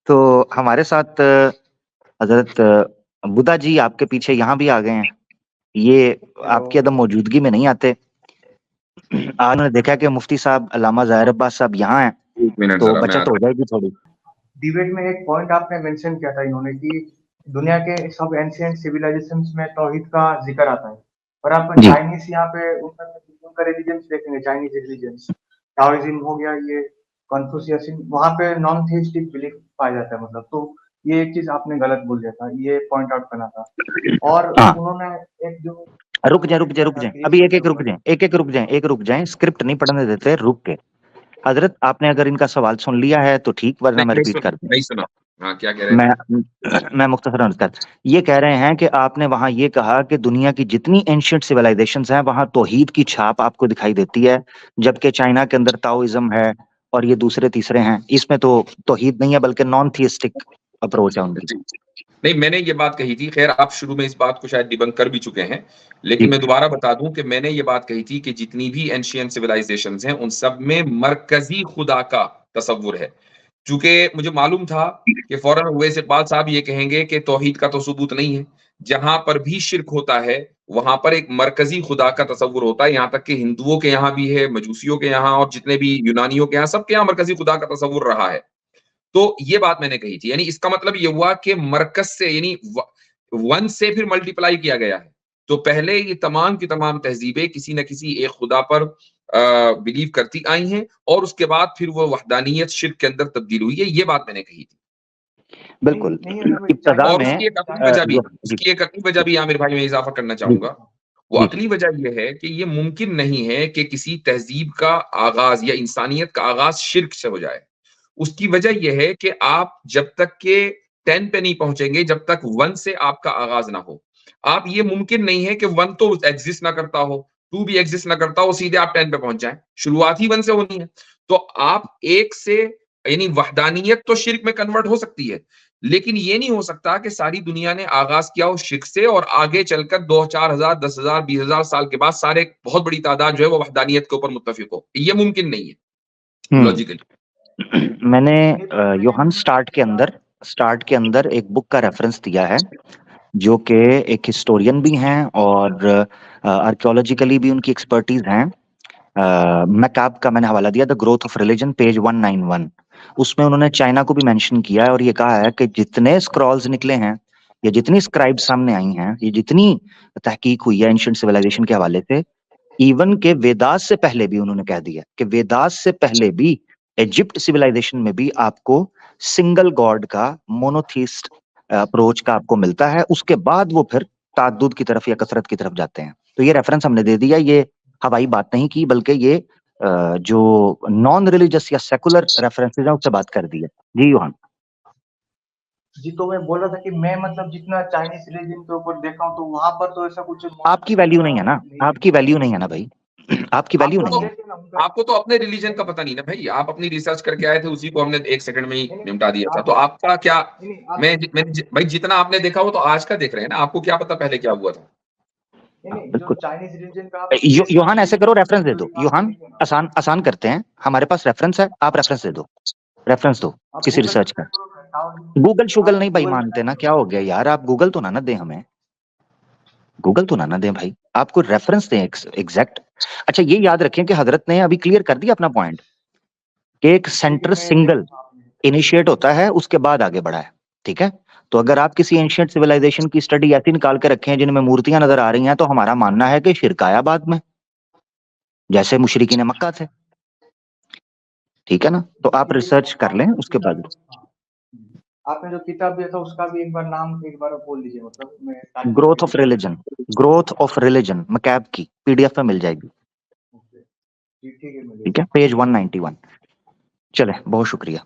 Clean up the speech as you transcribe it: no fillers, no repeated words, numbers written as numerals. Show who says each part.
Speaker 1: तो हमारे साथ हजरत बुद्धा जी आपके पीछे यहाँ भी आ गए हैं। ये आपकी
Speaker 2: हेलो।
Speaker 1: अदम मौजूदगी में नहीं आते। आज उन्होंने देखा कि मुफ्ती साहब अल्लामा ज़ाहिर अब्बास साहब यहाँ हैं,
Speaker 3: एक मिनट
Speaker 1: तो
Speaker 3: जरा मैं
Speaker 1: बचत हो जाएगी थोड़ी।
Speaker 2: डिबेट में एक पॉइंट आपने मेंशन किया था इन्होंने कि दुनिया के सब एंशिएंट सिविलाइजेशंस में तौहीद का जिक्र आता है, पर आप
Speaker 1: जी
Speaker 2: चाइनीज यहाँ पे उनका रिलीजन्स देखेंगे, चाइनीज रिलीजन्स टाओइज्म हो गया, ये कन्फ्यूशियसिज्म, वहाँ पे नॉन थीइस्टिक बिलीफ पाया जाता है। मतलब तो ये एक चीज आपने गलत बोल दिया था, ये पॉइंट आउट करना था। और
Speaker 1: हाँ,
Speaker 2: उन्होंने एक जो
Speaker 1: रुक जाए रुक
Speaker 2: एलिमिनेट
Speaker 1: जाए
Speaker 2: किया
Speaker 1: रुक
Speaker 2: था
Speaker 1: जाए, अभी
Speaker 2: क्रिएशन
Speaker 1: एक
Speaker 2: के
Speaker 1: एक रुक
Speaker 2: ऊपर।
Speaker 1: जाए, एक रुक जाए, रुक जाए, स्क्रिप्ट नहीं पढ़ने देते, रुक के। हजरत आपने अगर इनका सवाल सुन लिया है तो ठीक, वरना मैं रिपीट कर दूं।
Speaker 3: नहीं सुना। हाँ, क्या कह रहे
Speaker 1: मैं
Speaker 3: थे?
Speaker 1: मैं मुख्तसर अर्ज कर, ये कह रहे हैं कि आपने वहां ये कहा कि दुनिया की जितनी एंशियंट सिविलाइजेशंस हैं वहां तौहीद की छाप आपको दिखाई देती है, जबकि चाइना के अंदर ताओइज्म है और ये दूसरे तीसरे हैं, इसमें तो तौहीद नहीं है बल्कि नॉन थियस्टिक अप्रोच है उनकी।
Speaker 3: जी, नहीं, मैंने ये बात कही थी। खैर, आप शुरू में इस बात को शायद डिबंक कर भी चुके हैं, लेकिन
Speaker 1: जी
Speaker 3: मैं दोबारा बता दूं कि मैंने ये बात कही थी कि जितनी भी एंशिएंट सिविलाइजेशंस हैं उन सब में मरकजी खुदा का तसव्वुर है। चूंकि मुझे मालूम था कि फौरन उवैस इकबाल साहब ये कहेंगे कि तौहीद का तो सबूत नहीं है। जहां पर भी शिर्क होता है वहां पर एक मरकजी खुदा का तसव्वुर होता है। यहाँ तक कि हिंदुओं के यहाँ भी है, मजूसियों के यहाँ और जितने भी यूनानियों के यहाँ, सबके यहाँ मरकजी खुदा का तसव्वुर रहा है। तो ये बात मैंने कही थी। यानी इसका मतलब ये हुआ कि मरकज से, यानी वन से फिर मल्टीप्लाई किया गया है। तो पहले ये तमाम की तमाम तहजीबें किसी न किसी एक खुदा पर बिलीव करती आई हैं और उसके बाद फिर वो वहदानियत शिर्क के अंदर तब्दील हुई है। ये बात मैंने कही थी।
Speaker 1: बिल्कुल।
Speaker 2: नहीं नहीं
Speaker 1: इब्तदा
Speaker 3: और
Speaker 1: में जी
Speaker 3: उसकी एक अगली वजह भी आमिर भाई मैं इजाफा करना
Speaker 1: जी
Speaker 3: चाहूंगा। वो
Speaker 1: जी
Speaker 3: अगली वजह यह है कि ये मुमकिन नहीं है कि किसी तहजीब का आगाज या इंसानियत का आगाज शिर्क से हो जाए। उसकी वजह यह है कि आप जब तक के 10 पे नहीं पहुंचेंगे, जब तक 1 से आपका आगाज ना हो। आप, ये मुमकिन नहीं है कि 1 तो एग्जिस्ट ना करता हो, 2 भी एग्जिस्ट ना करता हो, सीधे आप 10 पे पहुंच जाएं। शुरुआत ही 1 से होनी है। तो आप 1 से, यानी वहदानियत तो शिर्क में कन्वर्ट हो सकती है, लेकिन ये नहीं हो सकता कि सारी दुनिया ने आगाज किया हो शिर्क से और आगे चलकर 2 4 हजार, 10 हजार, 20 हजार साल के बाद सारे बहुत बड़ी तादाद जो है वो वहदानियत के ऊपर मुत्तफिक हो। ये मुमकिन नहीं है लॉजिकली।
Speaker 1: मैंने योहान स्टार्ट के अंदर एक बुक का रेफरेंस दिया है, जो कि एक हिस्टोरियन भी हैं और आर्कियोलॉजिकली भी उनकी एक्सपर्टीज हैं। मैकाब का मैंने हवाला दिया, the growth of religion, page 191। उसमें उन्होंने चाइना को भी मेंशन किया है और ये कहा है कि जितने स्क्रॉल्स निकले हैं या जितनी स्क्राइब्स सामने आई हैं, ये जितनी तहकीक हुई है एंशिएंट सिविलाइजेशन के हवाले से, इवन के वेदास से पहले भी उन्होंने कह दिया कि वेदास से पहले भी इजिप्ट सिविलाइजेशन में भी आपको सिंगल गॉड का, मोनोथीस्ट अप्रोच का आपको मिलता है। उसके बाद वो फिर ताद्दुद की तरफ या कसरत की तरफ जाते हैं। तो ये रेफरेंस हमने दे दिया, ये हवाई बात नहीं की, बल्कि ये जो नॉन रिलीजियस या सेकुलर रेफरेंसेज है उससे बात कर दी है। जी योहान
Speaker 2: जी, तो मैं बोल रहा था कि मैं मतलब जितना चाइनीज रिलीजन के ऊपर देखा हूँ तो वहां पर तो ऐसा कुछ
Speaker 1: आपकी वैल्यू नहीं है ना, आपकी वैल्यू नहीं है ना भाई, आपकी वैल्यू नहीं है।
Speaker 3: आपको तो अपने रिलीजन का पता नहीं ना भाई। आप अपनी रिसर्च करके आए थे, उसी को हमने 1 सेकंड में ही निपटा दिया था। तो आपका क्या, भाई जितना आपने देखा वो तो आज का देख रहे हैं ना, आपको क्या पता पहले क्या हुआ था।
Speaker 1: बिल्कुल।
Speaker 2: चाइनीज रिलीजन का
Speaker 1: योहान ऐसे करो, रेफरेंस दे दो। योहान आसान आसान करते हैं, हमारे पास रेफरेंस है, आप रेफरेंस दे दो, रेफरेंस दो किसी रिसर्च का। गूगल शुगल नहीं भाई मानते ना, क्या हो गया यार, आप गूगल तो ना दें हमें, गूगल तो ना दें भाई, आपको रेफरेंस दें एग्जैक्ट। अच्छा ये याद रखें कि हजरत ने अभी क्लियर कर दिया अपना पॉइंट कि एक सेंटर सिंगल इनिशिएट होता है, उसके बाद आगे बढ़ा है। ठीक है, तो अगर आप किसी एंशिएंट सिविलाइजेशन की स्टडी ऐसी निकाल के रखे हैं जिनमें मूर्तियां नजर आ रही हैं, तो हमारा मानना है कि शिर्क आया बाद में, जैसे मुशरिकीन मक्का थे। ठीक है ना, तो आप रिसर्च कर लें उसके बाद।
Speaker 2: आपने जो किताब दिया था उसका भी एक बार नाम एक बार बोल दीजिए, मतलब मैं
Speaker 1: ग्रोथ ऑफ रिलीजन मैकाब की पीडीएफ में मिल जाएगी।
Speaker 2: ठीक है,
Speaker 1: ठीक है, पेज 191। चले, बहुत शुक्रिया।